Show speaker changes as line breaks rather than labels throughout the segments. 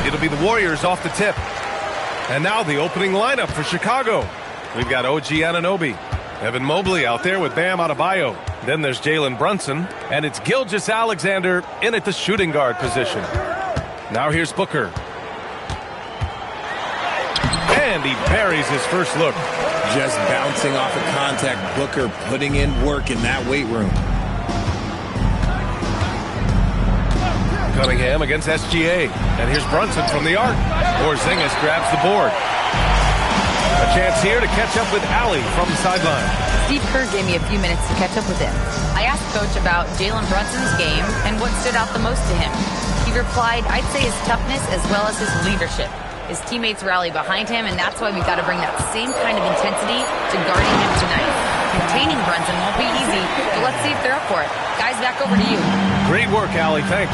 It'll be the Warriors off the tip. And now the opening lineup for Chicago. We've got OG Anunoby, Evan Mobley out there with Bam Adebayo. Then there's Jalen Brunson, and it's Gilgeous-Alexander in at the shooting guard position. Now here's Booker. And he buries his first look.
Just bouncing off of contact. Booker putting in work in that weight room.
Cunningham against SGA. And here's Brunson from the arc. Porzingis grabs the board. A chance here to catch up with Allie from the sideline.
Steve Kerr gave me a few minutes to catch up with him. I asked Coach about Jalen Brunson's game and what stood out the most to him. He replied, I'd say his toughness as well as his leadership. His teammates rally behind him, and that's why we've got to bring that same kind of intensity to guarding him tonight. Containing Brunson won't be easy, but let's see if they're up for it. Guys, back over to you.
Great work, Allie. Thanks.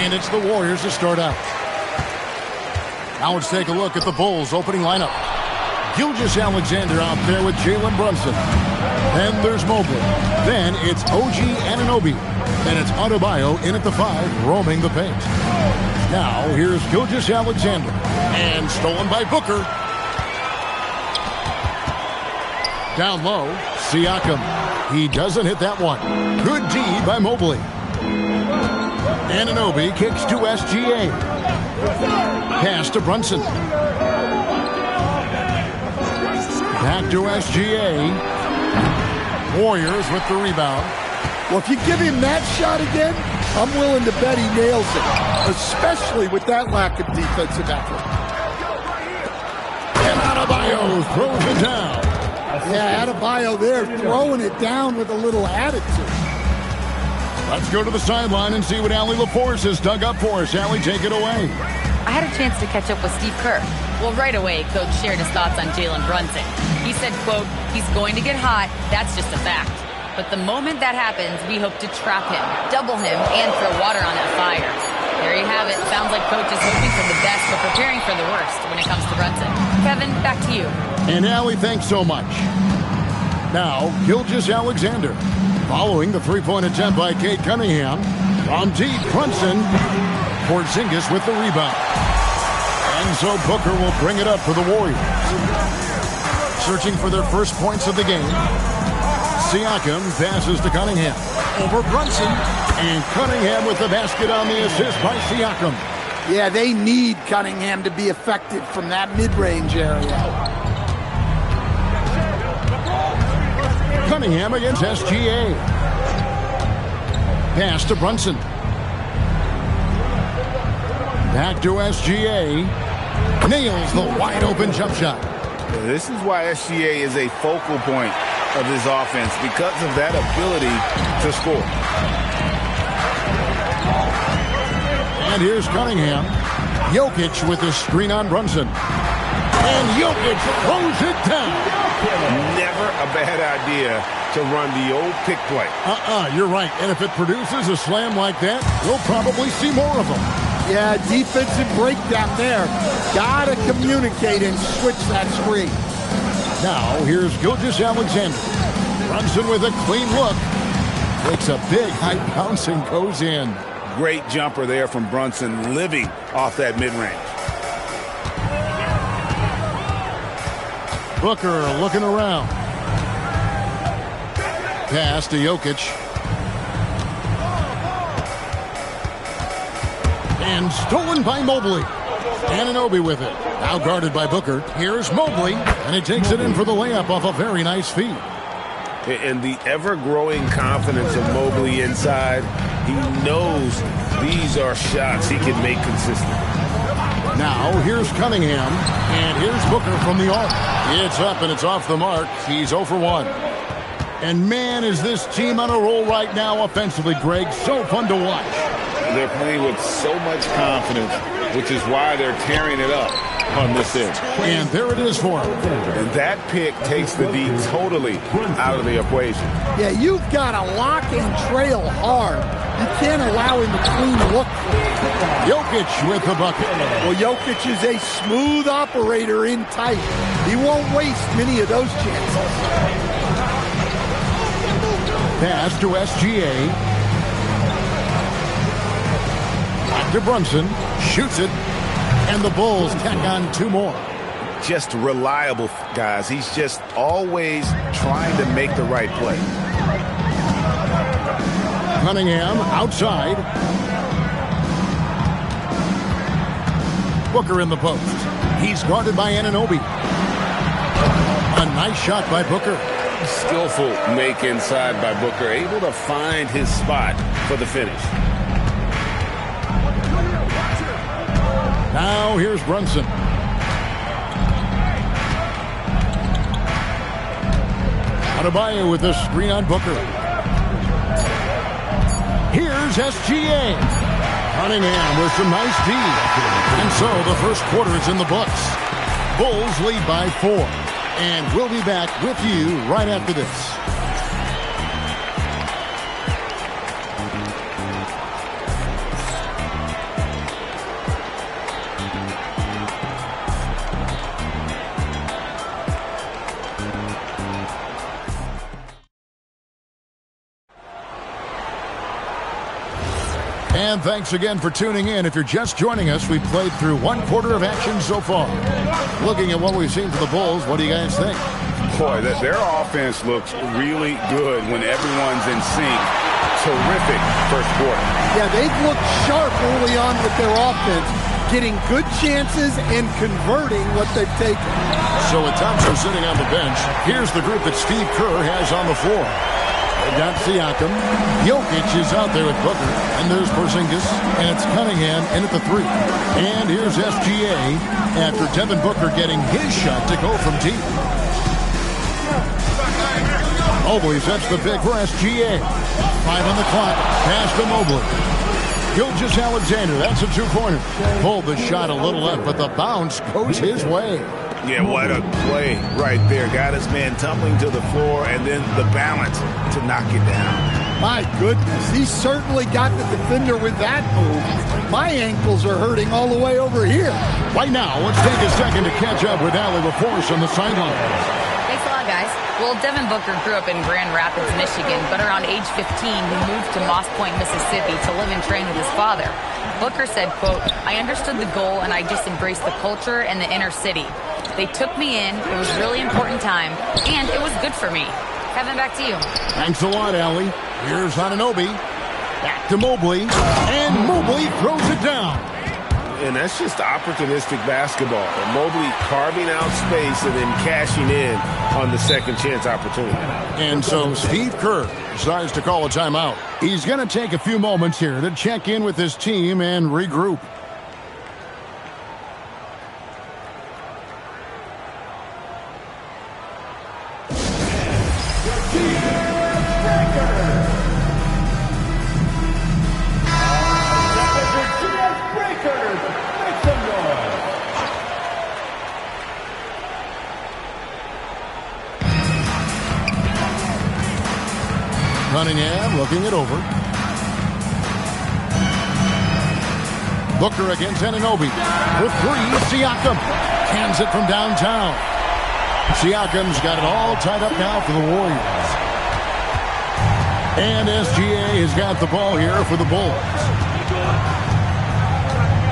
And it's the Warriors to start out. Now let's take a look at the Bulls opening lineup. Gilgeous-Alexander out there with Jalen Brunson. Then there's Mobley. Then it's OG Anunoby. Then it's Adebayo in at the 5, roaming the paint. Now here's Gilgeous-Alexander. And stolen by Booker. Down low, Siakam. He doesn't hit that one. Good D by Mobley. Anunoby kicks to SGA. Pass to Brunson. Back to SGA. Warriors with the rebound.
Well, if you give him that shot again, I'm willing to bet he nails it, especially with that lack of defensive effort.
And Adebayo throws it down.
Yeah, Adebayo there throwing it down with a little attitude.
Let's go to the sideline and see what Allie LaForce has dug up for us. Allie, take it away.
I had a chance to catch up with Steve Kerr. Well, right away, Coach shared his thoughts on Jalen Brunson. He said, quote, he's going to get hot. That's just a fact. But the moment that happens, we hope to trap him, double him, and throw water on that fire. There you have it. Sounds like Coach is hoping for the best, but preparing for the worst when it comes to Brunson. Kevin, back to you.
And Allie, thanks so much. Now, Gilgeous-Alexander. Following the three-point attempt by Cade Cunningham. From deep, Brunson. Porzingis with the rebound. And so Booker will bring it up for the Warriors. Searching for their first points of the game. Siakam passes to Cunningham. Over Brunson. And Cunningham with the basket on the assist by Siakam.
Yeah, they need Cunningham to be effective from that mid-range area.
Cunningham against SGA. Pass to Brunson. Back to SGA. Nails the wide-open jump shot.
This is why SGA is a focal point of this offense, because of that ability to score.
And here's Cunningham. Jokic with the screen on Brunson. And Jokic throws it down.
Never a bad idea to run the old pick play.
You're right. And if it produces a slam like that, we'll probably see more of them.
Yeah, defensive breakdown there. Gotta communicate and switch that screen.
Now, here's Gilgeous-Alexander. Brunson with a clean look. Takes a big high bounce and goes in.
Great jumper there from Brunson, living off that mid-range.
Booker looking around. Pass to Jokic. And stolen by Mobley. Anunoby with it. Now guarded by Booker. Here's Mobley. And he takes it in for the layup off a very nice feed.
And the ever-growing confidence of Mobley inside. He knows these are shots he can make consistent.
Now, here's Cunningham. And here's Booker from the arc. It's up and it's off the mark. He's 0 for 1. And man, is this team on a roll right now offensively, Greg. So fun to watch.
They're playing with so much confidence, which is why they're tearing it up on this end.
And there it is for him.
And that pick takes the D totally out of the equation.
Yeah, you've got to lock and trail hard. You can't allow him to clean look.
Jokic with the bucket.
Well, Jokic is a smooth operator in tight. He won't waste many of those chances.
Pass to SGA. Back to Brunson. Shoots it. And the Bulls tack on 2 more.
Just reliable, guys. He's just always trying to make the right play.
Cunningham outside. Booker in the post. He's guarded by Anunoby. A nice shot by Booker.
Skillful make inside by Booker. Able to find his spot for the finish.
Now here's Brunson. Adebayo with the screen on Booker. Here's SGA. Cunningham with some nice D. And so the first quarter is in the books. Bulls lead by 4. And we'll be back with you right after this. And thanks again for tuning in. If you're just joining us, we've played through 1/4 of action so far. Looking at what we've seen for the Bulls, what do you guys think?
Boy, their offense looks really good when everyone's in sync. Terrific first quarter.
Yeah, they've looked sharp early on with their offense, getting good chances and converting what they've taken.
So with Thompson sitting on the bench, here's the group that Steve Kerr has on the floor. They've got Siakam. Jokic is out there with Booker. And there's Porzingis. And it's Cunningham in at the 3. And here's SGA after Devin Booker getting his shot to go from deep. Mobley sets the pick for SGA. 5 on the clock. Pass to Mobley. Gilgeous-Alexander, that's a 2-pointer. Pulled the shot a little left, but the bounce goes his way.
Yeah, what a play right there. Got his man tumbling to the floor, and then the balance to knock it down.
My goodness, he certainly got the defender with that move. My ankles are hurting all the way over here.
Right now, let's take a second to catch up with Allie LaForce on the sideline.
Thanks a lot, guys. Well, Devin Booker grew up in Grand Rapids, Michigan, but around age 15, he moved to Moss Point, Mississippi to live and train with his father. Booker said, quote, "I understood the goal and I just embraced the culture and the inner city. They took me in. It was a really important time, and it was good for me." Kevin, back to you.
Thanks a lot, Allie. Here's Anunoby. Back to Mobley. And Mobley throws it down.
And that's just opportunistic basketball. Mobley carving out space and then cashing in on the second chance opportunity.
And so Steve Kerr decides to call a timeout. He's going to take a few moments here to check in with his team and regroup. Cunningham looking it over. Booker against Anunoby. For 3, Siakam. Hands it from downtown. Siakam's got it all tied up now for the Warriors. And SGA has got the ball here for the Bulls.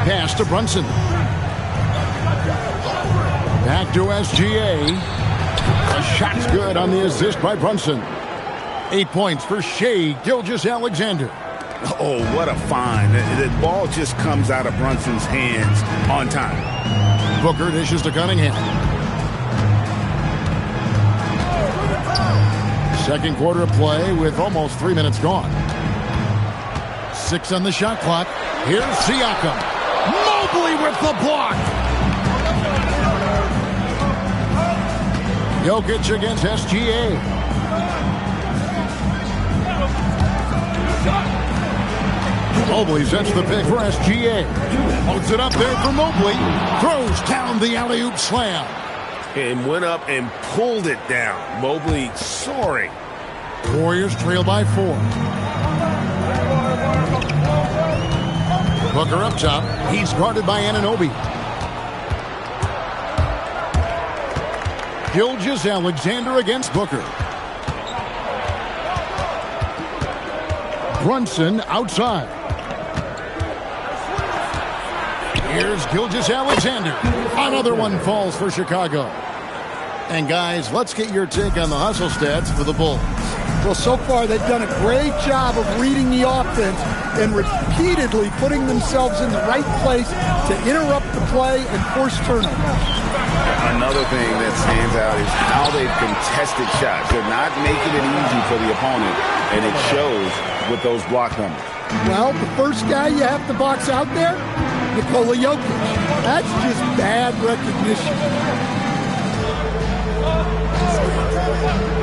Pass to Brunson. Back to SGA. The shot's good on the assist by Brunson. 8 points for Shai Gilgeous-Alexander.
Oh, what a find. The ball just comes out of Brunson's hands on time.
Booker dishes to Cunningham. Second quarter of play with almost 3 minutes gone. 6 on the shot clock. Here's Siakam. Mobley with the block. Jokic against SGA. Mobley sets the pick for SGA. Holds it up there for Mobley. Throws down the alley-oop slam.
And went up and pulled it down. Mobley soaring.
Warriors trail by 4. Booker up top. He's guarded by Anunoby. Gilgeous-Alexander against Booker. Brunson outside. Here's Gilgeous-Alexander. Another one falls for Chicago. And guys, let's get your take on the hustle stats for the Bulls.
Well, so far they've done a great job of reading the offense and repeatedly putting themselves in the right place to interrupt the play and force turnovers.
Another thing that stands out is how they've contested shots. They're not making it easy for the opponent, and it shows with those block numbers.
Well, the first guy you have to box out there, Nikola Jokic. That's just bad recognition.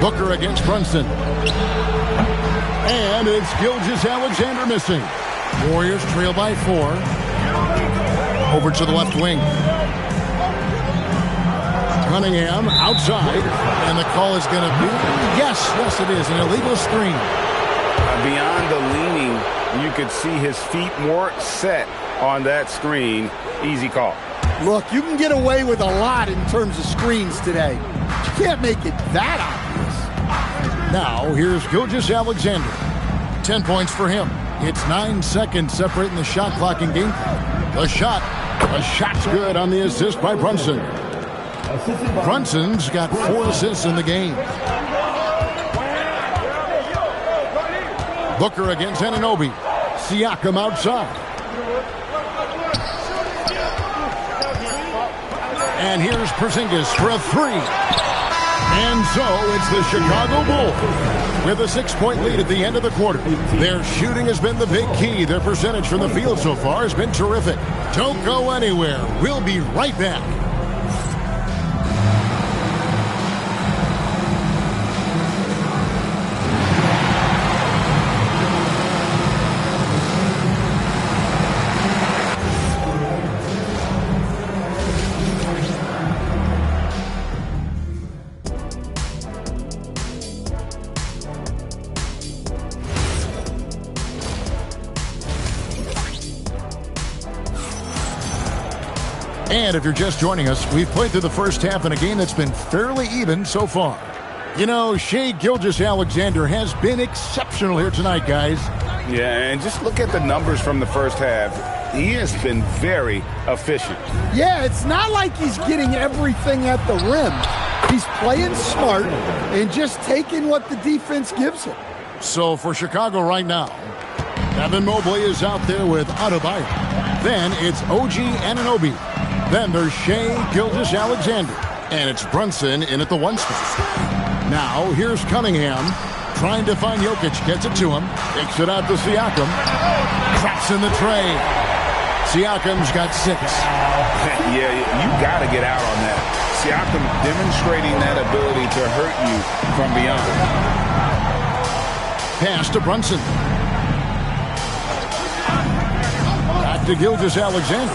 Booker against Brunson. And it's Gilgeous-Alexander missing. Warriors trail by 4. Over to the left wing. Cunningham outside. And the call is going to be, yes, it is, an illegal screen.
Beyond the leaning, you could see his feet more set on that screen. Easy call.
Look, you can get away with a lot in terms of screens today. You can't make it that obvious.
Now, here's Gilgeous-Alexander. 10 points for him. It's 9 seconds separating the shot clock and game clock. The shot's good on the assist by Brunson. Brunson's got 4 assists in the game. Booker against Anunoby. Siakam outside. And here's Porzingis for a 3. And so it's the Chicago Bulls with a 6-point lead at the end of the quarter. Their shooting has been the big key. Their percentage from the field so far has been terrific. Don't go anywhere. We'll be right back. And if you're just joining us, we've played through the first half in a game that's been fairly even so far. You know, Shai Gilgeous-Alexander has been exceptional here tonight, guys.
Yeah, and just look at the numbers from the first half. He has been very efficient.
Yeah, it's not like he's getting everything at the rim. He's playing smart and just taking what the defense gives him.
So for Chicago right now, Evan Mobley is out there with Adebayo. Then it's OG Anunoby. Then there's Shai Gilgeous-Alexander. And it's Brunson in at the 1 spot. Now, here's Cunningham trying to find Jokic. Gets it to him. Takes it out to Siakam. Traps in the tray. Siakam's got 6.
Yeah, you got to get out on that. Siakam demonstrating that ability to hurt you from beyond.
Pass to Brunson. Back to Gilgeous-Alexander.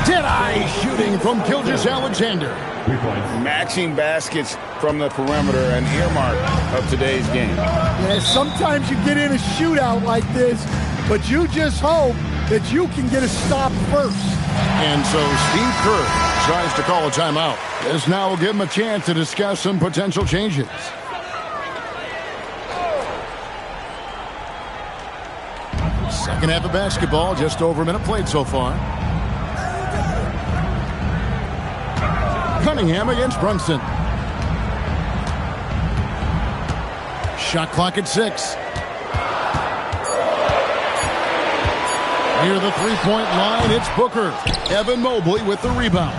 Dead-eye shooting from Gilgeous-Alexander.
Matching baskets from the perimeter, an earmark of today's game.
Yeah, sometimes you get in a shootout like this, but you just hope that you can get a stop first.
And so Steve Kerr tries to call a timeout. This now will give him a chance to discuss some potential changes. Second half of basketball, just over a minute played so far. Cunningham against Brunson. Shot clock at 6. Near the three-point line, it's Booker. Evan Mobley with the rebound.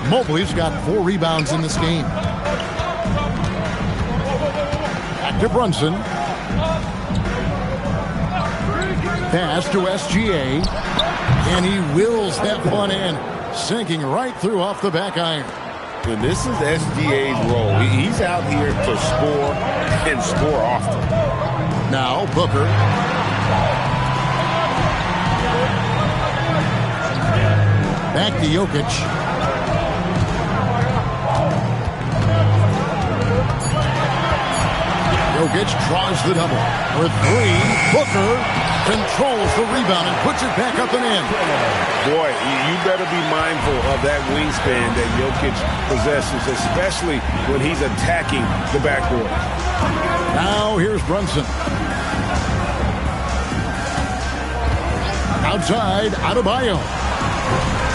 Mobley's got 4 rebounds in this game. Back to Brunson. Pass to SGA. And he wills that one in. Sinking right through off the back iron.
And this is SGA's role. He's out here to score and score often.
Now Booker. Back to Jokic. Jokic draws the double. For 3, Booker controls the rebound and puts it back up and in.
Boy, you better be mindful of that wingspan that Jokic possesses, especially when he's attacking the backboard.
Now here's Brunson. Outside, Adebayo.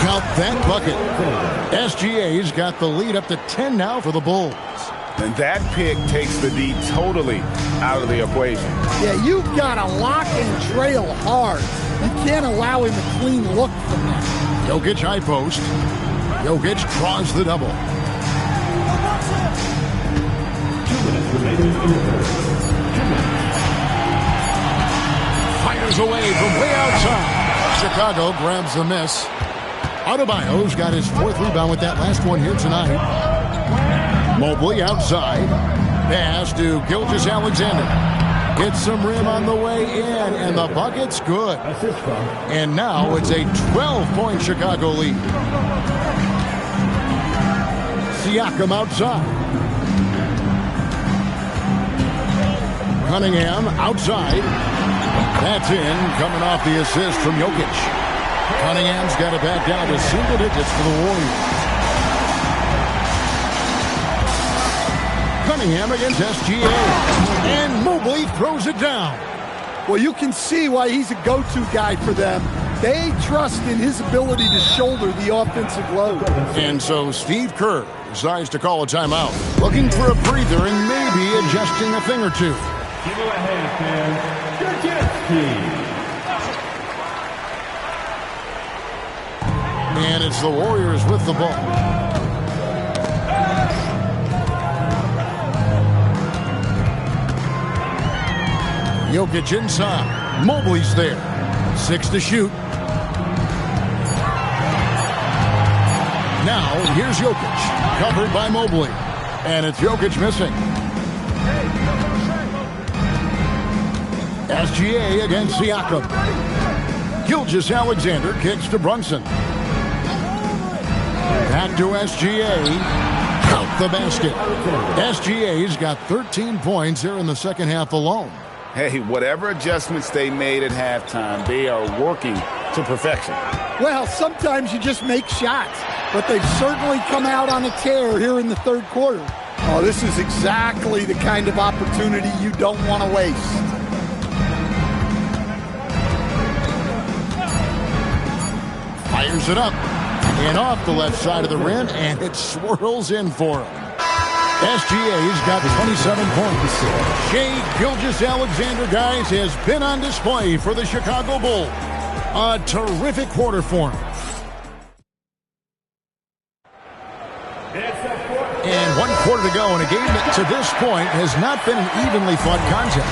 Count that bucket. SGA's got the lead up to 10 now for the Bulls.
And that pick takes the D totally out of the equation.
Yeah, you've got to lock and trail hard. You can't allow him a clean look from that.
Jokic high post. Jokic draws the double.
2 minutes remaining in the third. 2 minutes.
Fires away from way outside. Chicago grabs the miss. Adebayo's got his 4th rebound with that last one here tonight. Mobley outside. Pass to Gilgeous-Alexander. Gets some rim on the way in, and the bucket's good. And now it's a 12-point Chicago lead. Siakam outside. Cunningham outside. That's in, coming off the assist from Jokic. Cunningham's got it back down to single digits for the Warriors. Cunningham against SGA. And Mobley throws it down.
Well, you can see why he's a go-to guy for them. They trust in his ability to shoulder the offensive load.
And so Steve Kerr decides to call a timeout. Looking for a breather and maybe adjusting a thing or two.
Give him a hand, fans.
And it's the Warriors with the ball. Jokic inside. Mobley's there. 6 to shoot. Now, here's Jokic. Covered by Mobley. And it's Jokic missing. SGA against Siakam. Gilgeous-Alexander kicks to Brunson. Back to SGA. Count the basket. SGA's got 13 points here in the second half alone.
Hey, whatever adjustments they made at halftime, they are working to perfection.
Well, sometimes you just make shots, but they've certainly come out on a tear here in the third quarter. Oh, this is exactly the kind of opportunity you don't want to waste.
Fires it up. And off the left side of the rim, and it swirls in for him. SGA's got 27 points. Shai Gilgeous-Alexander, guys, has been on display for the Chicago Bulls. A terrific quarter for him. And 1 quarter to go in a game that to this point has not been an evenly fought contest.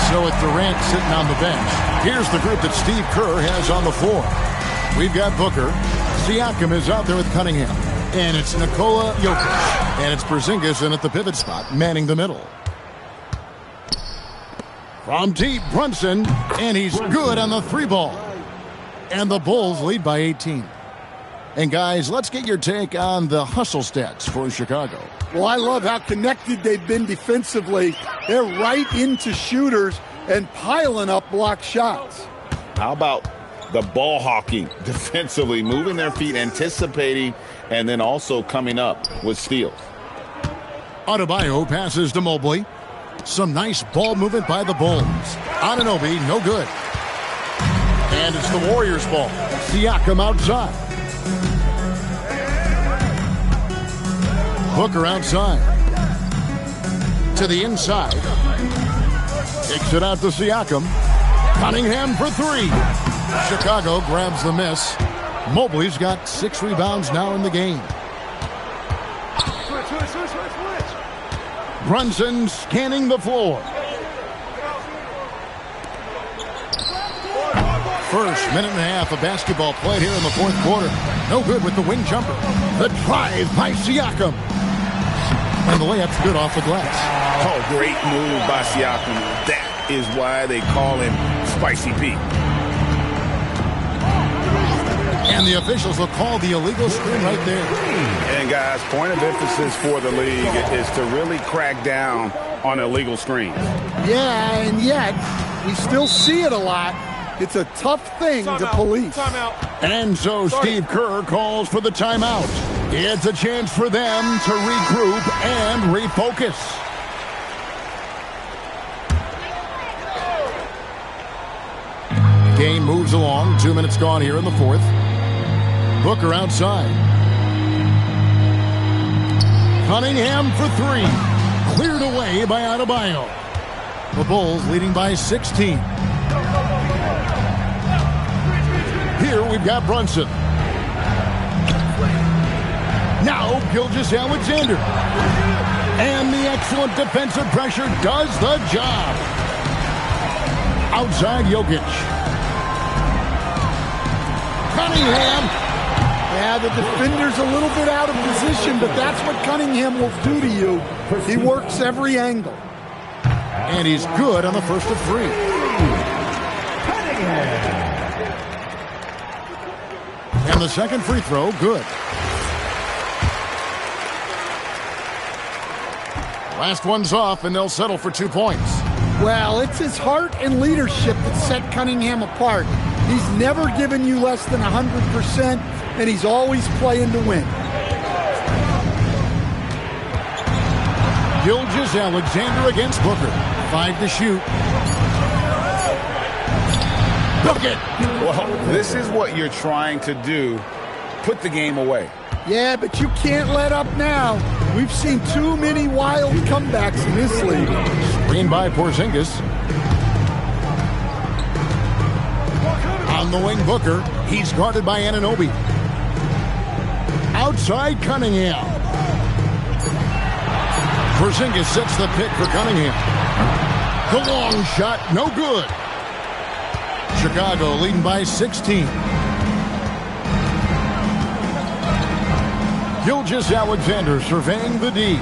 So with Durant sitting on the bench, here's the group that Steve Kerr has on the floor. We've got Booker. Siakam is out there with Cunningham. And it's Nikola Jokic. And it's Porzingis in at the pivot spot, manning the middle. From deep, Brunson. And he's good on the 3-ball. And the Bulls lead by 18. And guys, let's get your take on the hustle stats for Chicago.
Well, I love how connected they've been defensively. They're right into shooters and piling up block shots.
How about the ball hawking defensively, moving their feet, anticipating, and then also coming up with steals.
Adebayo passes to Mobley. Some nice ball movement by the Bulls. Anunoby, no good. And it's the Warriors' ball. Siakam outside. Booker outside. To the inside. Kicks it out to Siakam. Cunningham for 3. Chicago grabs the miss. Mobley's got 6 rebounds now in the game. Brunson scanning the floor. First minute and a half of basketball played here in the fourth quarter. No good with the wing jumper. The drive by Siakam. And the layup's good off the glass.
Oh, great move by Siakam. That is why they call him Spicy Pete.
And the officials will call the illegal screen right there.
And guys, point of emphasis for the league is to really crack down on illegal screens.
Yeah, and yet we still see it a lot. It's a tough thing to police.
And so Steve Kerr calls for the timeout. It's a chance for them to regroup and refocus. Game moves along. 2 minutes gone here in the fourth. Booker outside. Cunningham for 3. Cleared away by Adebayo. The Bulls leading by 16. Here we've got Brunson. Now Gilgeous-Alexander. And the excellent defensive pressure does the job. Outside Jokic. Cunningham.
Yeah, the defender's a little bit out of position, but that's what Cunningham will do to you. He works every angle.
And he's good on the first of 3. And the second free throw, good. Last one's off, and they'll settle for 2 points.
Well, it's his heart and leadership that set Cunningham apart. He's never given you less than 100%, and he's always playing to win.
Gilgeous-Alexander against Booker. 5 to shoot. Book it!
Well, this is what you're trying to do. Put the game away.
Yeah, but you can't let up now. We've seen too many wild comebacks in this league.
Screen by Porzingis. On the wing, Booker. He's guarded by Anunoby. Outside, Cunningham. Porzingis sets the pick for Cunningham. The long shot, no good. Chicago leading by 16. Gilgeous-Alexander surveying the D.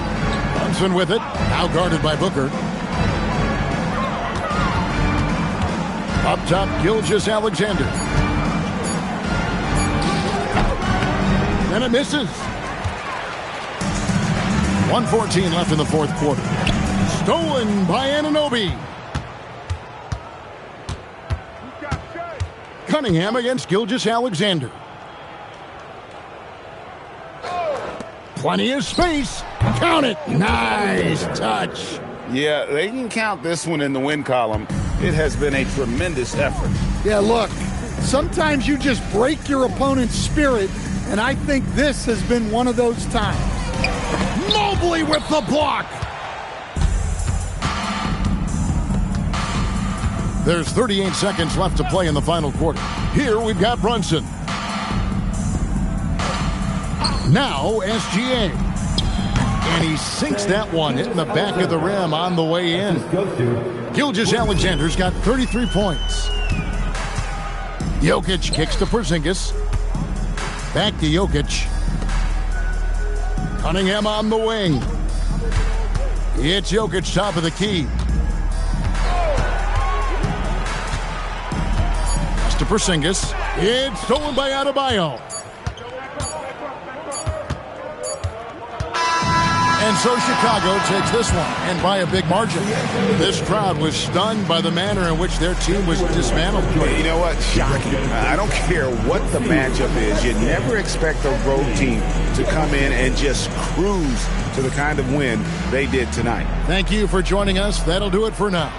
Brunson with it, now guarded by Booker. Up top, Gilgeous-Alexander. And it misses. 1:14 left in the fourth quarter. Stolen by Anunoby. Cunningham against Gilgeous-Alexander. Plenty of space. Count it. Nice touch.
Yeah, they can count this one in the win column. It has been a tremendous effort.
Yeah, look, sometimes you just break your opponent's spirit, and I think this has been one of those times.
Mobley with the block. There's 38 seconds left to play in the final quarter. Here we've got Brunson. Now SGA. And he sinks that one, hitting the back of the rim on the way in. Gilgeous-Alexander's got 33 points. Jokic kicks to Porzingis. Back to Jokic. Cunningham on the wing. It's Jokic, top of the key. To Porzingis. It's stolen by Adebayo. And so Chicago takes this one, and by a big margin. This crowd was stunned by the manner in which their team was dismantled.
You know what? Shocking. I don't care what the matchup is. You never expect a road team to come in and just cruise to the kind of win they did tonight.
Thank you for joining us. That'll do it for now.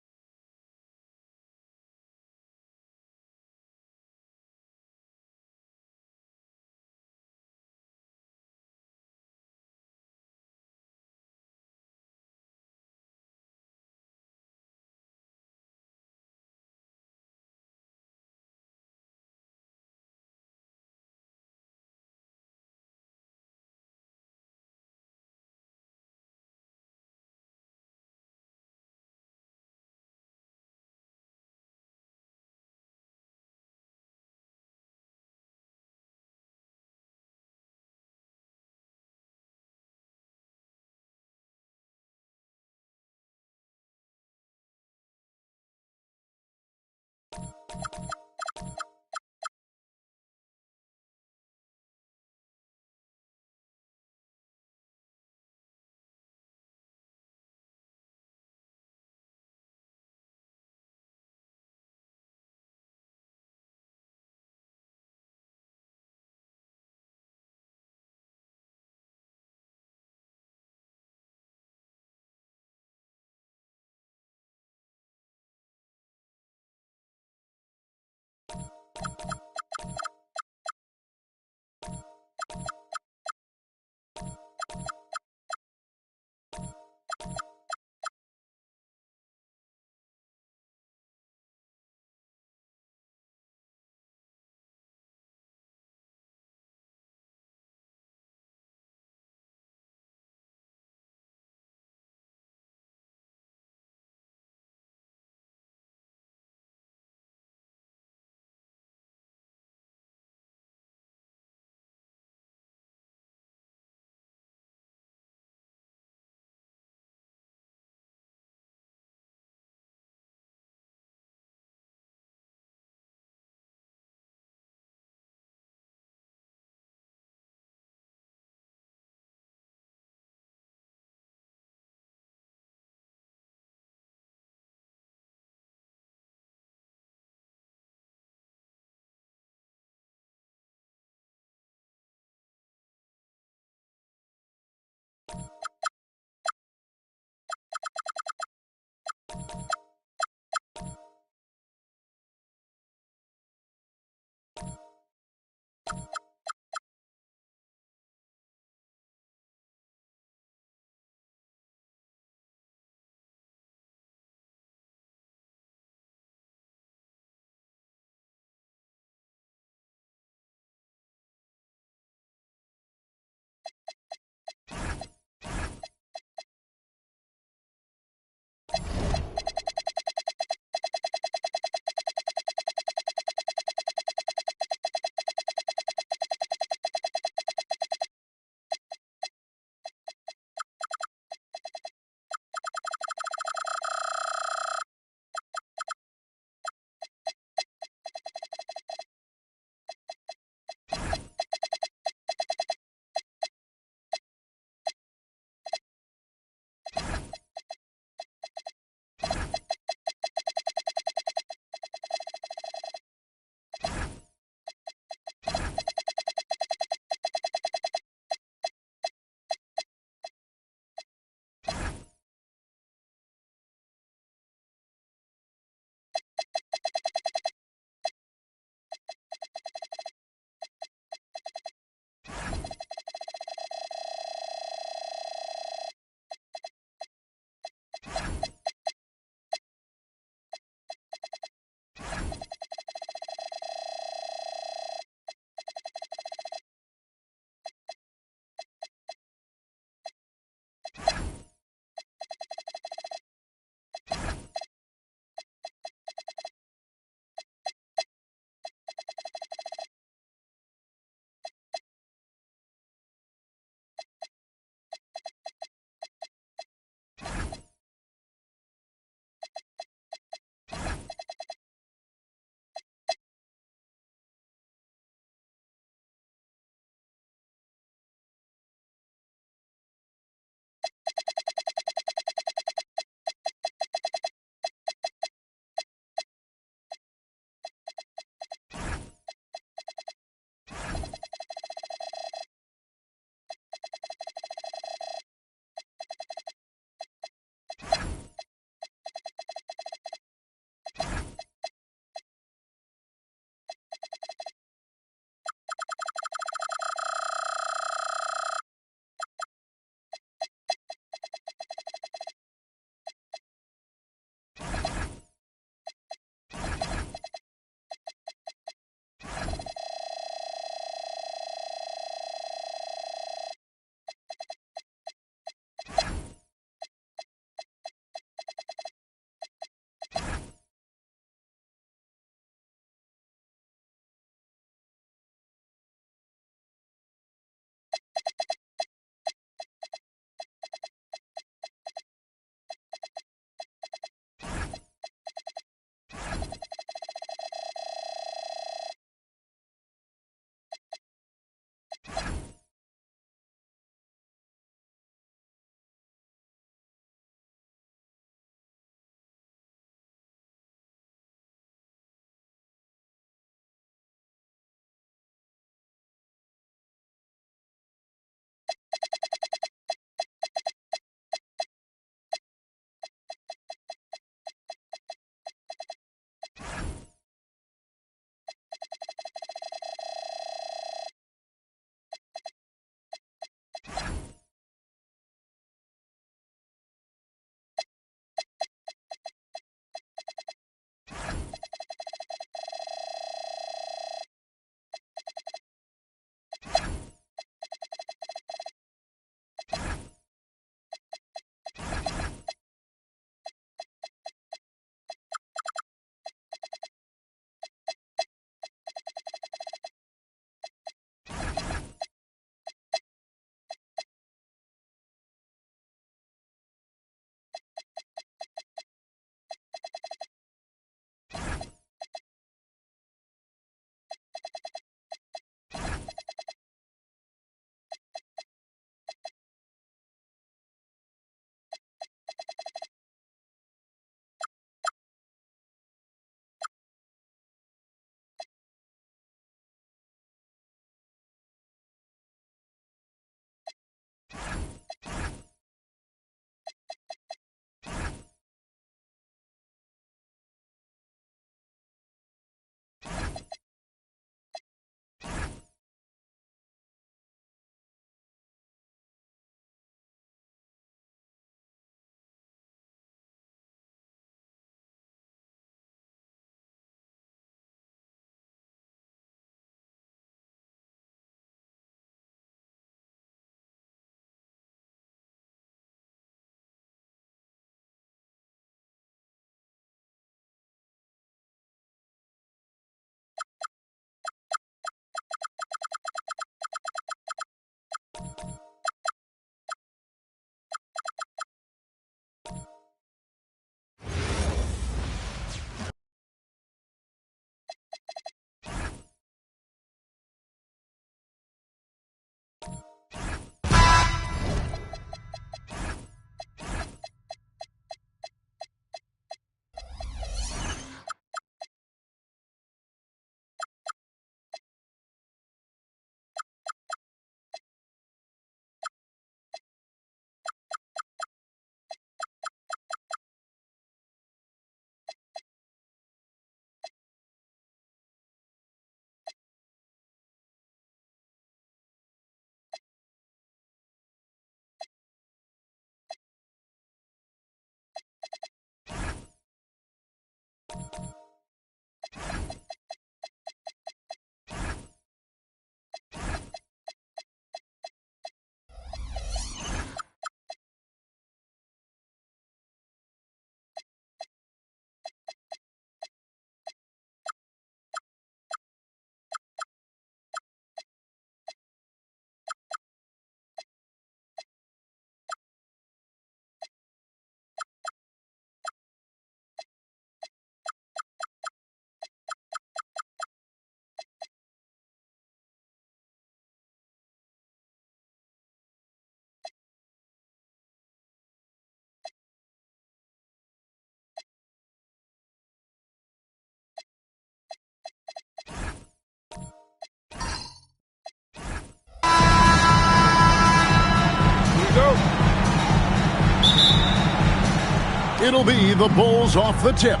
It'll be the Bulls off the tip.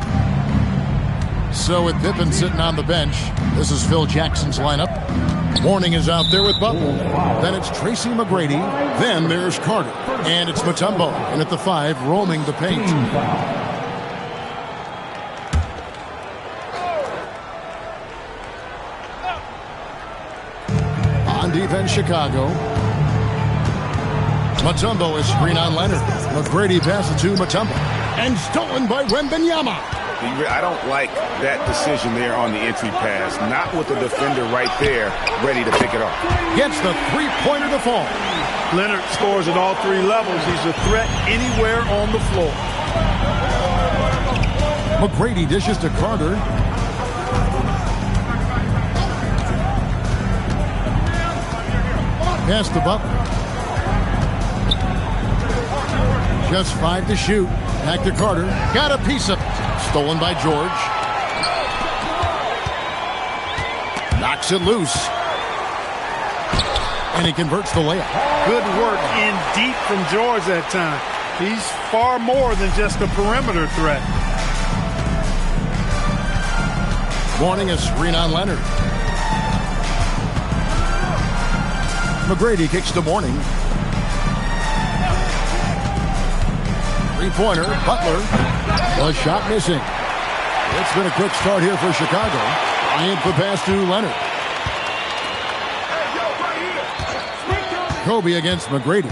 So with Pippen sitting on the bench, this is Phil Jackson's lineup. Mourning is out there with Butler. Then it's Tracy McGrady. Then there's Carter. And it's Mutombo. And at the 5, roaming the paint. On defense, Chicago. Mutombo is screen on Leonard. McGrady passes to Mutombo. And stolen by Wembanyama.
I don't like that decision there on the entry pass. Not with the defender right there ready to pick it off.
Gets the three-pointer to fall.
Leonard scores at all 3 levels. He's a threat anywhere on the floor.
McGrady dishes to Carter. Pass to Butler. Just 5 to shoot. Back to Carter. Got a piece of it. Stolen by George. Knocks it loose. And he converts the layup.
Good work in deep from George that time. He's far more than just a perimeter threat.
Mourning a screen on Leonard. McGrady kicks to Mourning. Three-pointer, Butler. The shot missing. It's been a quick start here for Chicago. Bryant the pass to Leonard. Kobe against McGrady.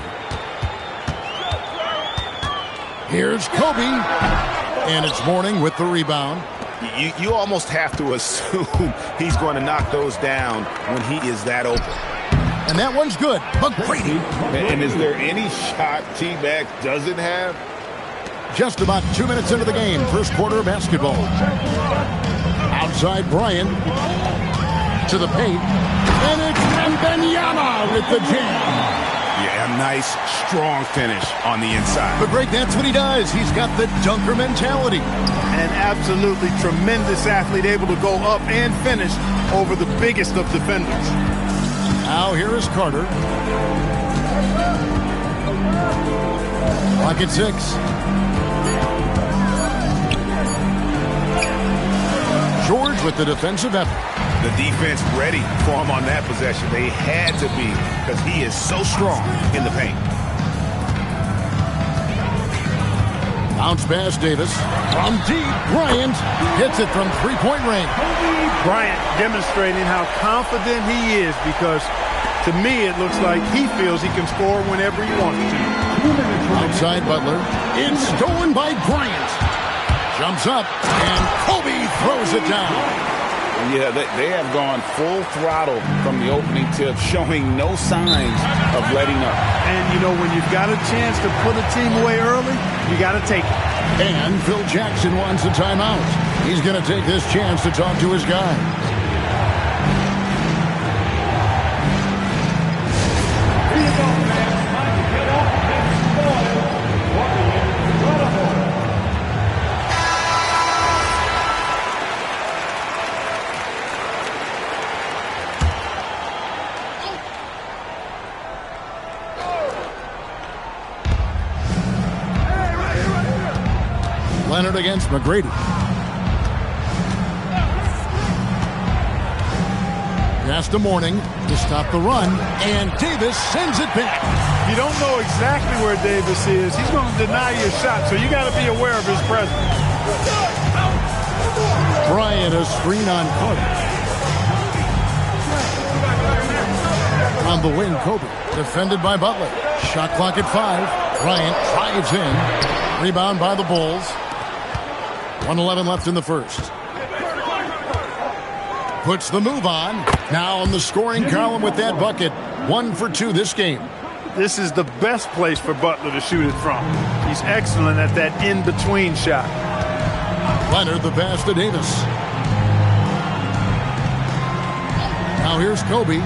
Here's Kobe. And it's Mourning with the rebound.
You almost have to assume he's going to knock those down when he is that open.
And that one's good. McGrady.
And is there any shot T-Mac doesn't have?
Just about 2 minutes into the game. First quarter of basketball. Outside Bryant. To the paint. And it's Wembanyama with the jam.
Yeah, a nice, strong finish on the inside.
But Greg, that's what he does. He's got the dunker mentality.
An absolutely tremendous athlete, able to go up and finish over the biggest of defenders.
Now here is Carter. Clock at 6. George with the defensive effort.
The defense ready for him on that possession. They had to be because he is so strong in the paint.
Bounce pass Davis. From deep, Bryant hits it from three-point range.
Bryant demonstrating how confident he is because to me it looks like he feels he can score whenever he wants to.
Outside Butler. It's stolen by Bryant. Jumps up, and Kobe throws it down.
Yeah, they have gone full throttle from the opening tip, showing no signs of letting up.
And, you know, when you've got a chance to put a team away early, you got to take it.
And Phil Jackson wants a timeout. He's going to take this chance to talk to his guys. Leonard against McGrady. Pass to Mourning to stop the run, and Davis sends it back.
You don't know exactly where Davis is. He's going to deny you a shot, so you got to be aware of his presence.
Bryant a screen on Carter. On the wing, Kobe. Defended by Butler. Shot clock at 5. Bryant drives in. Rebound by the Bulls. 1:11 left in the first. Puts the move on. Now on the scoring column with that bucket. 1 for 2 this game.
This is the best place for Butler to shoot it from. He's excellent at that in-between shot.
Leonard the pass to Davis. Now here's Kobe.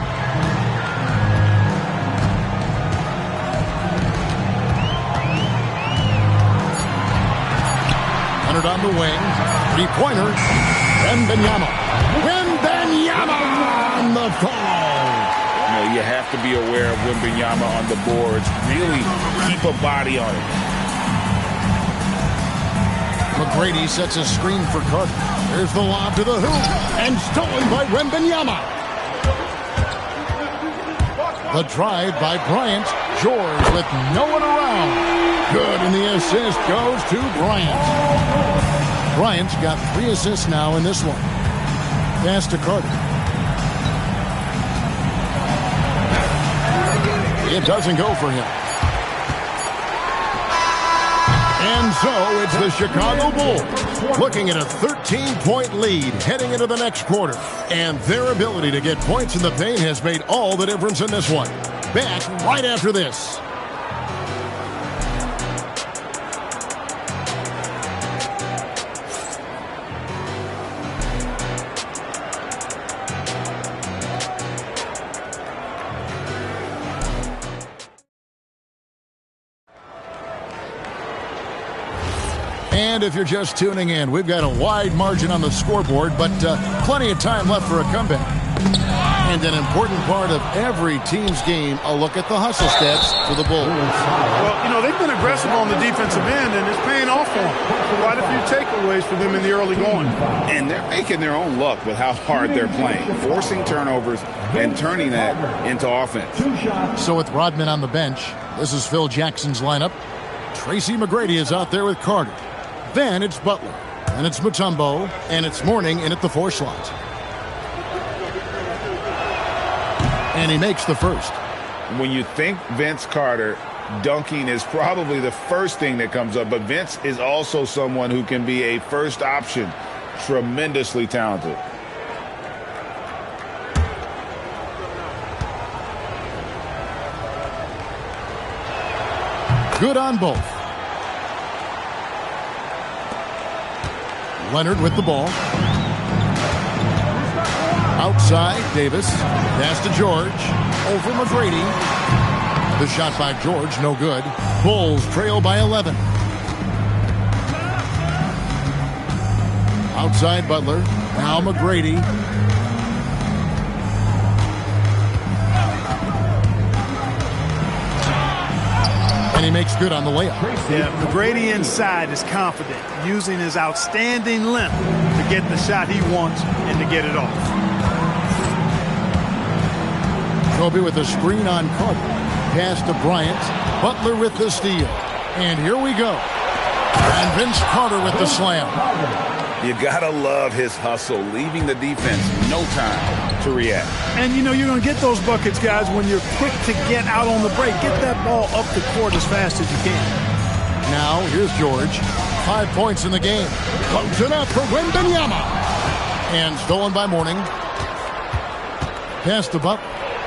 Leonard on the wing. Three-pointer. Wembanyama. Wembanyama on the fall.
You have to be aware of Wembanyama on the boards. Really keep a body on it.
McGrady sets a screen for Carter. There's the lob to the hoop, and stolen by Wembanyama. The drive by Bryant. George with no one around. Good, and the assist goes to Bryant. Bryant's got 3 assists now in this one. Pass to Carter. It doesn't go for him. And so it's the Chicago Bulls looking at a 13-point lead heading into the next quarter. And their ability to get points in the paint has made all the difference in this one. Back right after this. And if you're just tuning in, we've got a wide margin on the scoreboard, but plenty of time left for a comeback. And an important part of every team's game, a look at the hustle stats for the Bulls.
Well, you know, they've been aggressive on the defensive end, and it's paying off for them. Quite a few takeaways for them in the early going.
And they're making their own luck with how hard they're playing, forcing turnovers and turning that into offense.
So with Rodman on the bench, this is Phil Jackson's lineup. Tracy McGrady is out there with Carter. Then it's Butler, and it's Mutombo, and it's Mourning in at the 4 slot. And he makes the first.
When you think Vince Carter, dunking is probably the first thing that comes up, but Vince is also someone who can be a first option. Tremendously talented.
Good on both. Leonard with the ball. Outside, Davis. Pass to George. Over McGrady. The shot by George, no good. Bulls trail by 11. Outside Butler. Now McGrady. And he makes good on the layup.
Yeah, McGrady inside is confident, using his outstanding length to get the shot he wants and to get it off.
Kobe with a screen on Carter. Pass to Bryant. Butler with the steal. And here we go. And Vince Carter with the slam.
You gotta love his hustle, leaving the defense no time to react.
And you know you're going to get those buckets, guys, when you're quick to get out on the break. Get that ball up the court as fast as you can.
Now here's George. 5 points in the game. Close enough for Wembanyama. And stolen by Mourning. Pass to Butler.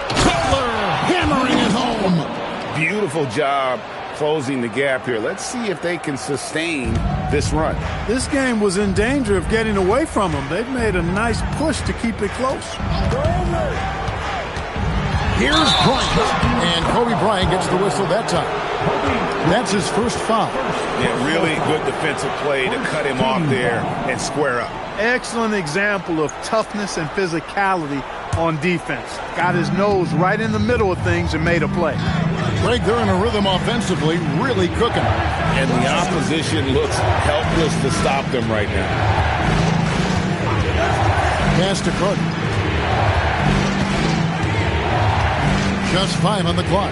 Butler hammering it home.
Beautiful job closing the gap here. Let's see if they can sustain this run.
This game was in danger of getting away from them. They've made a nice push to keep it close.
Here's Bryant. And Kobe Bryant gets the whistle that time. That's his first foul.
Yeah, really good defensive play to cut him off there and square up.
Excellent example of toughness and physicality on defense. Got his nose right in the middle of things and made a play.
Greg, they're in a rhythm offensively, really cooking.
And the opposition looks helpless to stop them right now.
Pass to Carter. Just 5 on the clock.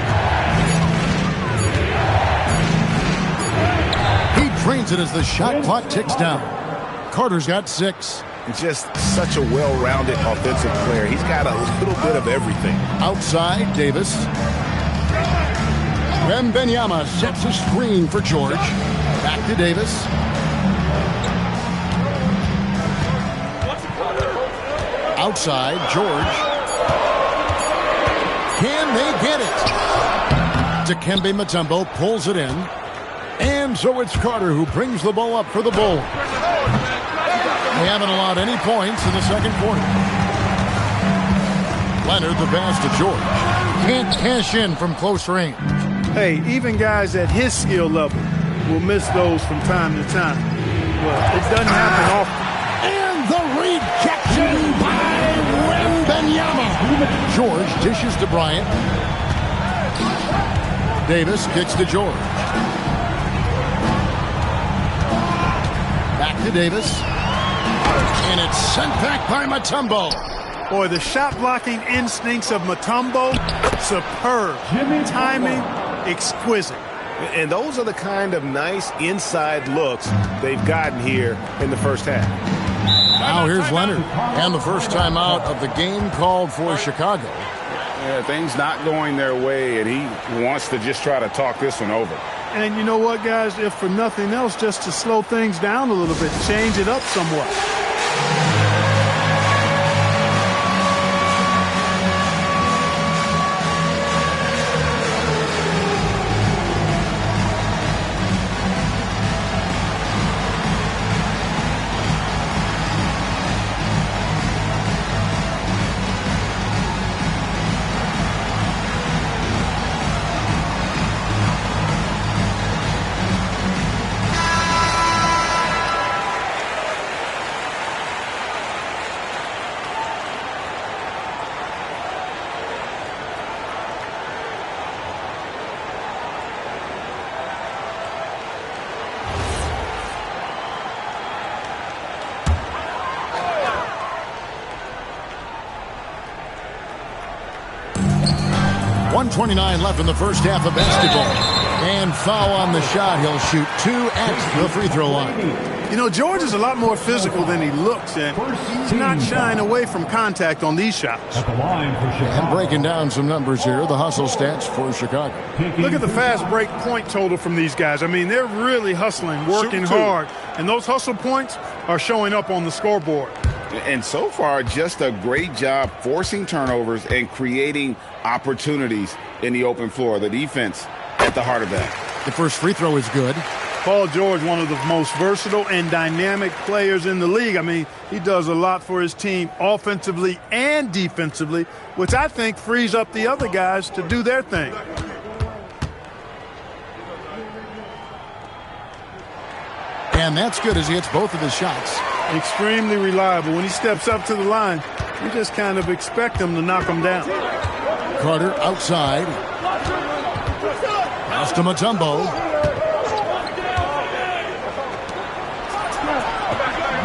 He drains it as the shot clock ticks down. Carter's got 6.
Just such a well-rounded offensive player. He's got a little bit of everything.
Outside, Davis. Wembanyama sets a screen for George. Back to Davis. Outside, George. Can they get it? Dikembe Mutombo pulls it in. And so it's Carter who brings the ball up for the Bulls. They haven't allowed any points in the second quarter. Leonard the pass to George. Can't cash in from close range.
Hey, even guys at his skill level will miss those from time to time. Well, it doesn't happen often.
And the rejection by Wembanyama. George dishes to Bryant. Davis kicks to George. to Davis. And it's sent back by Mutombo.
Boy, the shot blocking instincts of Mutombo, superb. Timing, exquisite.
And those are the kind of nice inside looks they've gotten here in the first half.
Now here's Leonard. And the first time out of the game called for Chicago.
Yeah, things not going their way, and he wants to just try to talk this one over.
And you know what, guys? If for nothing else, just to slow things down a little bit, change it up somewhat.
.29 left in the first half of basketball. And foul on the shot. He'll shoot 2 at the free throw line.
You know, George is a lot more physical than he looks, and he's not shying away from contact on these shots.
At the line for Chicago.
And breaking down some numbers here, the hustle stats for Chicago.
Look at the fast break point total from these guys. I mean, they're really hustling, working hard, and those hustle points are showing up on the scoreboard.
And so far, just a great job forcing turnovers and creating opportunities in the open floor. The defense at the heart of that.
The first free throw is good.
Paul George, one of the most versatile and dynamic players in the league. I mean, he does a lot for his team offensively and defensively, which I think frees up the other guys to do their thing.
And that's good as he hits both of his shots.
Extremely reliable. When he steps up to the line, you just kind of expect him to knock him down.
Carter outside. Pass to Mutombo.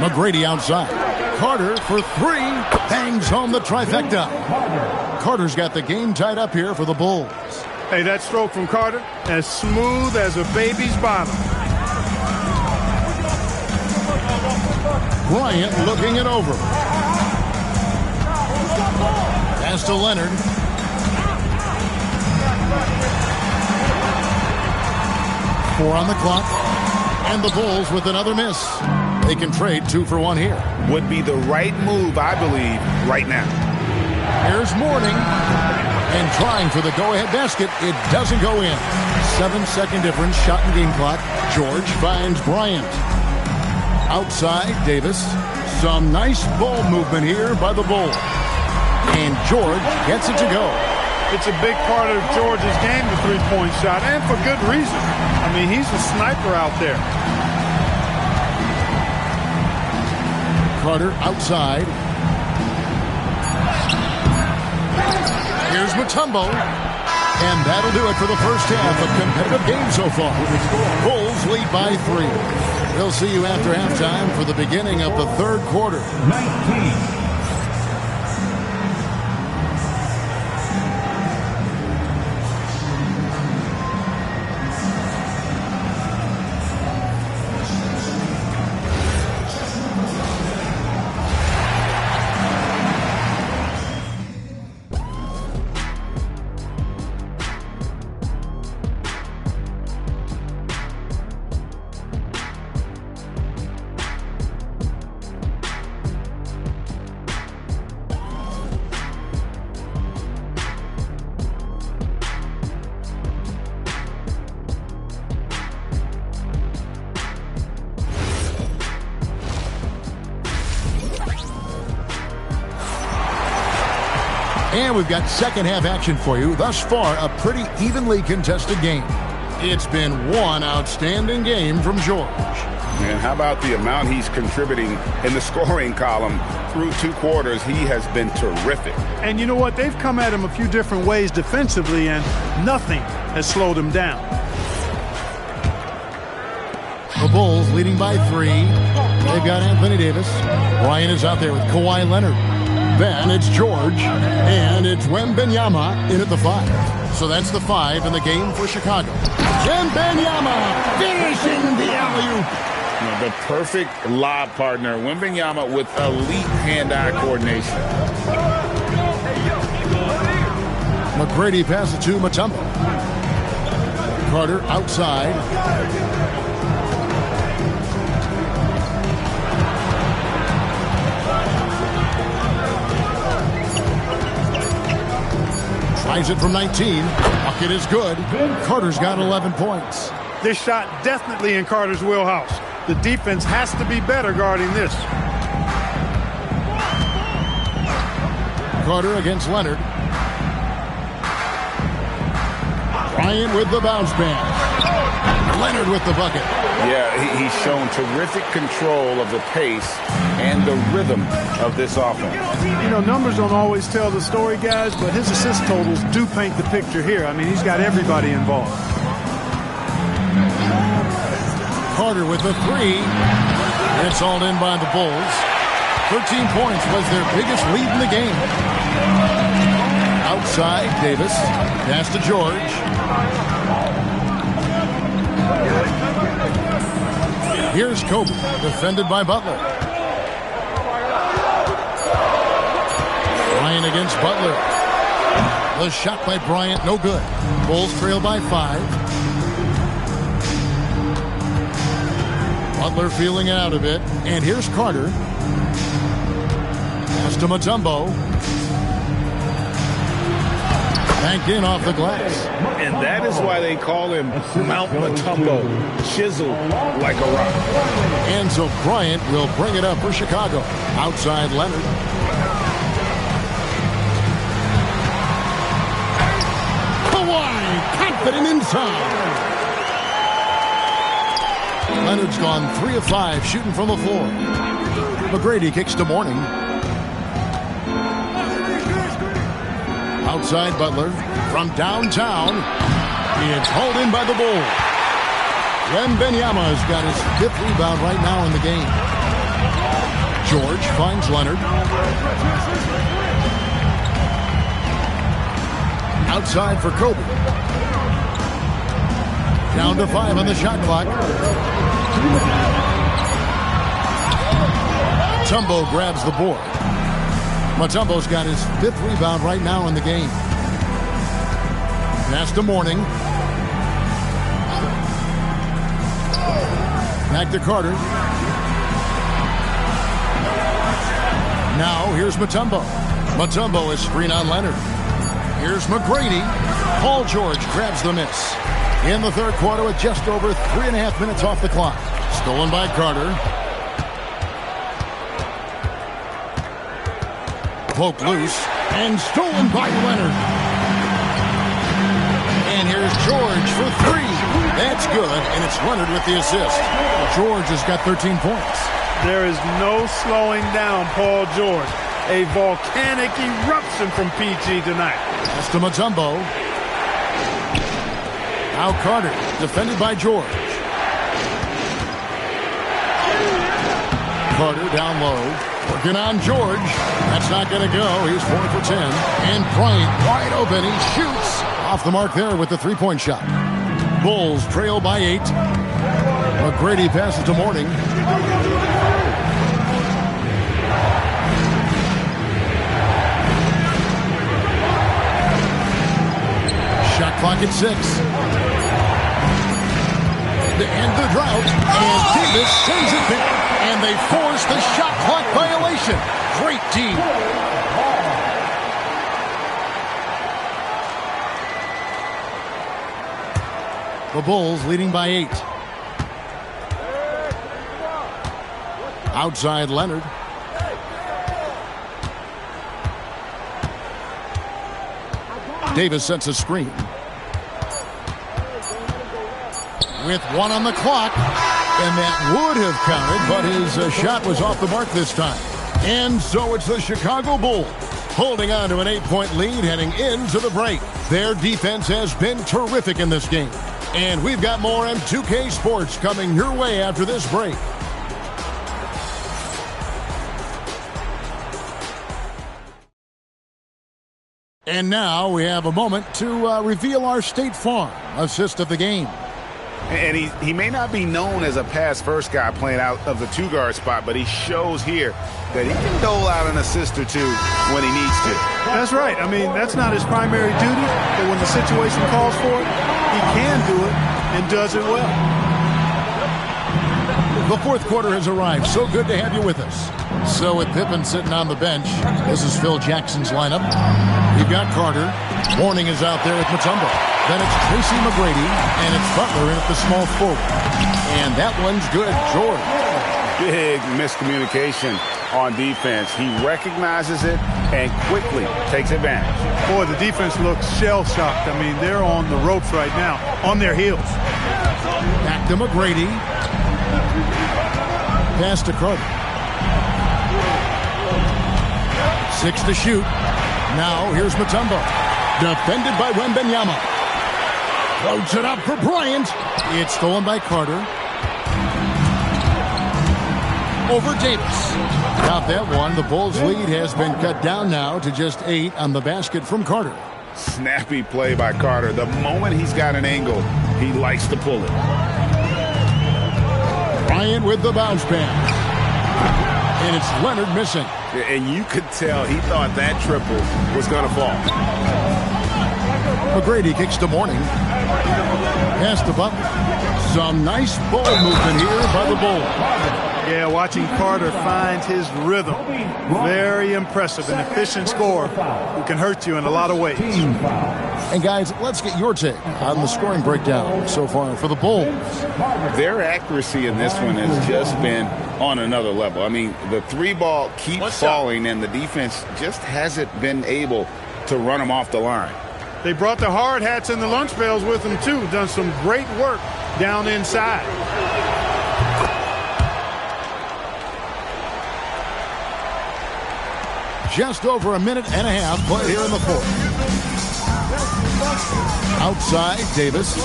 McGrady outside. Carter for 3. Bangs home the trifecta. Carter's got the game tied up here for the Bulls.
Hey, that stroke from Carter, as smooth as a baby's bottom.
Bryant looking it over. Pass to Leonard. Four on the clock. And the Bulls with another miss. They can trade 2 for 1 here.
Would be the right move, I believe, right now.
Here's Mourning. And trying for the go-ahead basket. It doesn't go in. 7-second difference. Shot and game clock. George finds Bryant. Outside, Davis. Some nice ball movement here by the Bulls. And George gets it to go.
It's a big part of George's game, the three-point shot, and for good reason. I mean, he's a sniper out there.
Carter outside. Here's Mutombo. And that'll do it for the first half of competitive game so far. Bulls lead by 3. We'll see you after halftime for the beginning of the third quarter.
19.
And we've got second half action for you. Thus far, a pretty evenly contested game. It's been one outstanding game from George.
And how about the amount he's contributing in the scoring column through 2 quarters? He has been terrific.
And you know what? They've come at him a few different ways defensively, and nothing has slowed him down.
The Bulls leading by 3. They've got Anthony Davis. Bryant is out there with Kawhi Leonard. Then it's George, and it's Wembanyama in at the 5. So that's the 5 in the game for Chicago. Wembanyama finishing the alley-oop.
The perfect lob partner. Wembanyama with elite hand-eye coordination.
McGrady passes to Mutombo. Carter outside. Tries it from 19. Bucket is good. Carter's got 11 points.
This shot definitely in Carter's wheelhouse. The defense has to be better guarding this.
Carter against Leonard. Bryant with the bounce pass. Leonard with the bucket.
Yeah, he's shown terrific control of the pace and the rhythm of this offense.
You know, numbers don't always tell the story, guys, but his assist totals do paint the picture here. I mean, he's got everybody involved.
Carter with the 3. It's all in by the Bulls. 13 points was their biggest lead in the game. Outside, Davis. Pass to George. Here's Kobe, defended by Butler. Bryant against Butler. The shot by Bryant, no good. Bulls trail by 5. Butler feeling it out a bit. And here's Carter. Pass to Mutombo. Banked in off the glass.
And that is why they call him Mount Mutombo. Chiseled like a rock.
And so Bryant will bring it up for Chicago. Outside Leonard. Kawhi confident inside. Leonard's gone 3 of 5 shooting from the floor. McGrady kicks to Mourning. Outside Butler from downtown. It's hauled in by the Bulls. Wembanyama has got his 5th rebound right now in the game. George finds Leonard. Outside for Kobe. Down to 5 on the shot clock. Mutombo grabs the board. Mutombo's got his 5th rebound right now in the game. Pass to Mourning. Back to Carter. Now here's Mutombo. Mutombo is screen on Leonard. Here's McGrady. Paul George grabs the miss. In the 3rd quarter with just over 3.5 minutes off the clock. Stolen by Carter. Poked loose and stolen by Leonard. And here's George for 3. That's good, and it's Leonard with the assist. George has got 13 points.
There is no slowing down Paul George. A volcanic eruption from PG tonight.
That's to Mutombo. Now Carter, defended by George. Carter down low. Working on George. That's not going to go. He's 4 for 10. And Bryant wide open. He shoots. Off the mark there with the 3-point shot. Bulls trail by 8. McGrady passes to Mourning. Shot clock at 6. To end the drought, and Davis sends it back, and they force the shot clock violation. Great D. The Bulls leading by 8. Outside Leonard. Davis sets a screen. With 1 on the clock, and that would have counted, but his shot was off the mark this time. And so it's the Chicago Bulls holding on to an 8-point lead heading into the break. Their defense has been terrific in this game. And we've got more M2K Sports coming your way after this break. And now we have a moment to reveal our State Farm assist of the game.
And he may not be known as a pass-first guy playing out of the two-guard spot, but he shows here that he can dole out an assist or two when he needs to.
That's right. I mean, that's not his primary duty, but when the situation calls for it, he can do it and does it well.
The fourth quarter has arrived. So good to have you with us. So with Pippen sitting on the bench, this is Phil Jackson's lineup. We've got Carter. Warning is out there with Mutombo. Then it's Tracy McGrady, and it's Butler in at the small forward. And that one's good. George.
Big miscommunication on defense. He recognizes it and quickly takes advantage.
Boy, the defense looks shell-shocked. I mean, they're on the ropes right now, on their heels.
Back to McGrady. Pass to Carter. 6 to shoot. Now here's Mutombo. Defended by Wembanyama. Loads it up for Bryant. It's stolen by Carter. Over Davis. Got that one. The Bulls' lead has been cut down now to just 8 on the basket from Carter.
Snappy play by Carter. The moment he's got an angle, he likes to pull it.
Bryant with the bounce pass. And it's Leonard missing.
And you could tell he thought that triple was going to fall.
McGrady kicks to Mourning. Pass to Butler. Some nice ball movement here by the Bulls.
Yeah, watching Carter find his rhythm. Very impressive. An efficient scorer who can hurt you in a lot of ways.
And guys, let's get your take on the scoring breakdown so far for the Bulls.
Their accuracy in this one has just been on another level. I mean, the three ball keeps falling, and the defense just hasn't been able to run them off the line.
They brought the hard hats and the lunch bells with them, too. Done some great work down inside.
Just over a minute and a half play here in the fourth. Outside, Davis.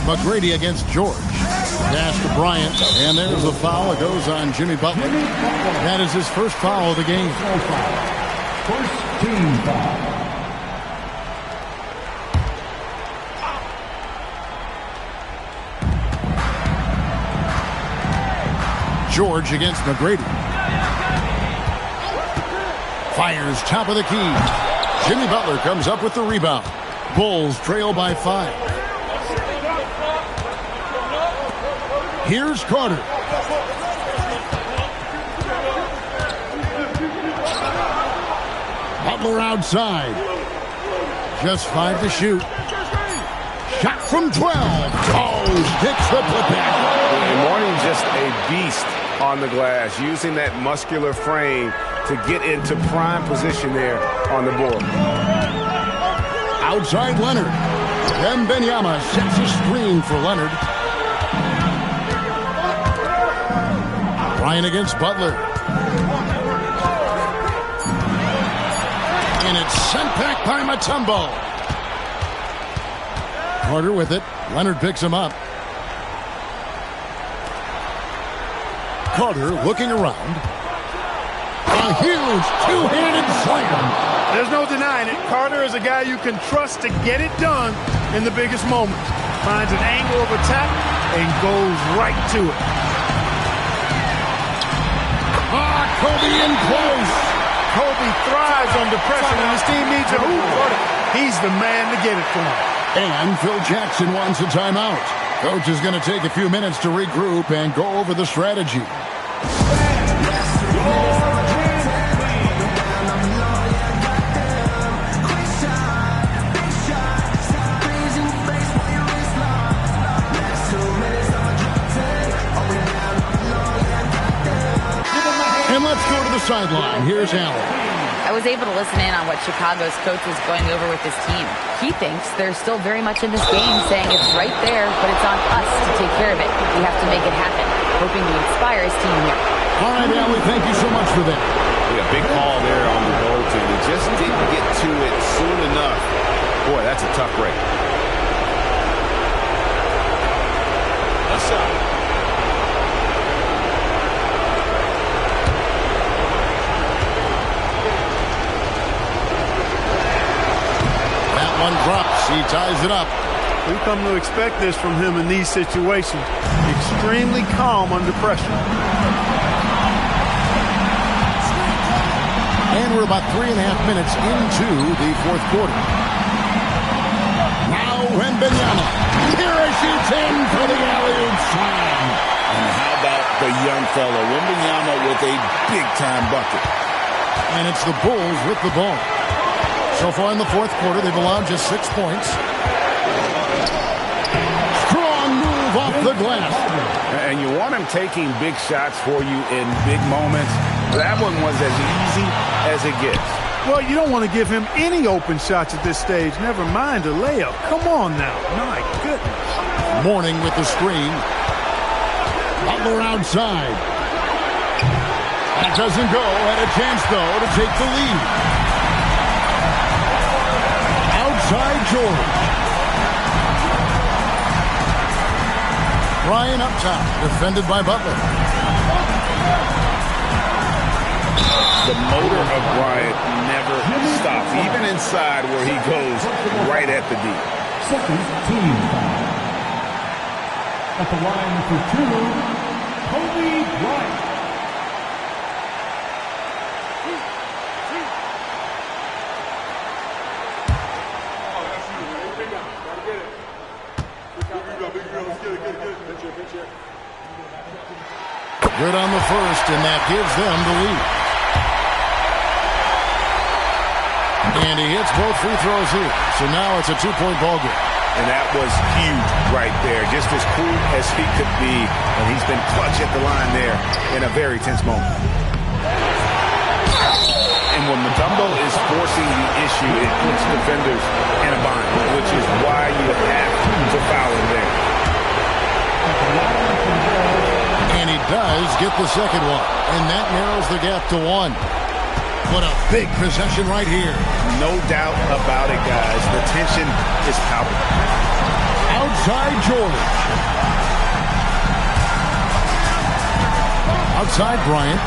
McGrady against George. Dash to Bryant. And there's a foul. It goes on Jimmy Butler. That is his first foul of the game.
First team foul.
George against McGrady. Fires top of the key. Jimmy Butler comes up with the rebound. Bulls trail by 5. Here's Carter. Butler outside. Just 5 to shoot. Shot from 12. Oh, sticks the putback.
And Mourning just a beast on the glass, using that muscular frame to get into prime position there on the board.
Outside Leonard. Wembanyama sets a screen for Leonard. Bryant against Butler. And it's sent back by Mutombo. Carter with it. Leonard picks him up. Carter looking around. A huge two-handed slam.
There's no denying it. Carter is a guy you can trust to get it done in the biggest moments. Finds an angle of attack and goes right to it.
Kobe in close.
Kobe thrives under pressure. When his team needs a hoop, he's the man to get it for him.
And Phil Jackson wants a timeout. Coach is going to take a few minutes to regroup and go over the strategy. And let's go to the sideline. Here's Allen.
I was able to listen in on what Chicago's coach was going over with his team. He thinks they're still very much in this game, saying it's right there, but it's on us to take care of it. We have to make it happen, hoping to inspire his team here.
All right, Allie, thank you so much for that.
Yeah, big call there on the Bolton. He just didn't get to it soon enough. Boy, that's a tough break. Left side.
ties it up.
We've come to expect this from him in these situations. Extremely calm under pressure.
And we're about 3.5 minutes into the fourth quarter. Now Wembanyama. Here he shoots in for the alley-oop slam.
And how about the young fellow, Wembanyama, with a big-time bucket.
And it's the Bulls with the ball. So far in the fourth quarter, they've allowed just 6 points. Strong move off the glass.
And you want him taking big shots for you in big moments. That one was as easy as it gets.
Well, you don't want to give him any open shots at this stage. Never mind a layup. Come on now. My goodness.
Mourning with the screen. Butler outside. That doesn't go. Had a chance, though, to take the lead. Outside George. Bryant up top, defended by Butler.
The motor of Bryant never stops, even inside where he goes right at the D.
Second team foul. At the line for two, Kobe Bryant.
Good on the first, and that gives them the lead. And he hits both free throws here. So now it's a 2-point ball game.
And that was huge right there. Just as cool as he could be. And he's been clutch at the line there in a very tense moment. And when Mutombo is forcing the issue, it puts defenders in a bind, which is why you have to foul him there.
And he does get the second one. And that narrows the gap to 1. What a big possession right here.
No doubt about it, guys. The tension is palpable.
Outside George. Outside Bryant.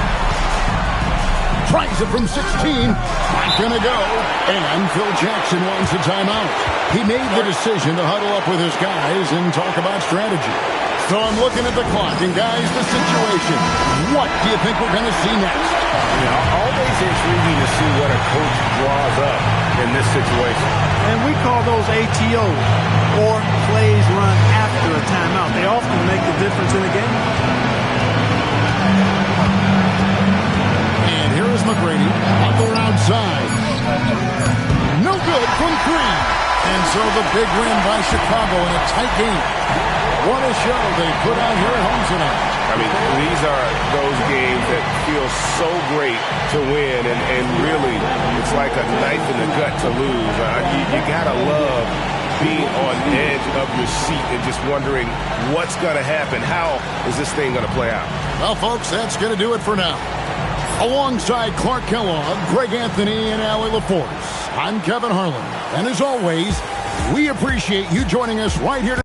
Tries it from 16. Not going to go. And Phil Jackson wants a timeout. He made the decision to huddle up with his guys and talk about strategy. So I'm looking at the clock, and guys, the situation. What do you think we're going to see next?
You know, always intriguing to see what a coach draws up in this situation.
And we call those ATOs, or plays run after a timeout. They often make the difference in a game.
And here is McGrady on the outside. No good from 3. And so the big win by Chicago in a tight game. What a show they put on here at home tonight.
I mean, these are those games that feel so great to win, and really, it's like a knife in the gut to lose. You gotta love being on edge of your seat and just wondering what's gonna happen. How is this thing gonna play out?
Well, folks, that's gonna do it for now. Alongside Clark Kellogg, Greg Anthony, and Allie LaForce, I'm Kevin Harlan. And as always, we appreciate you joining us right here.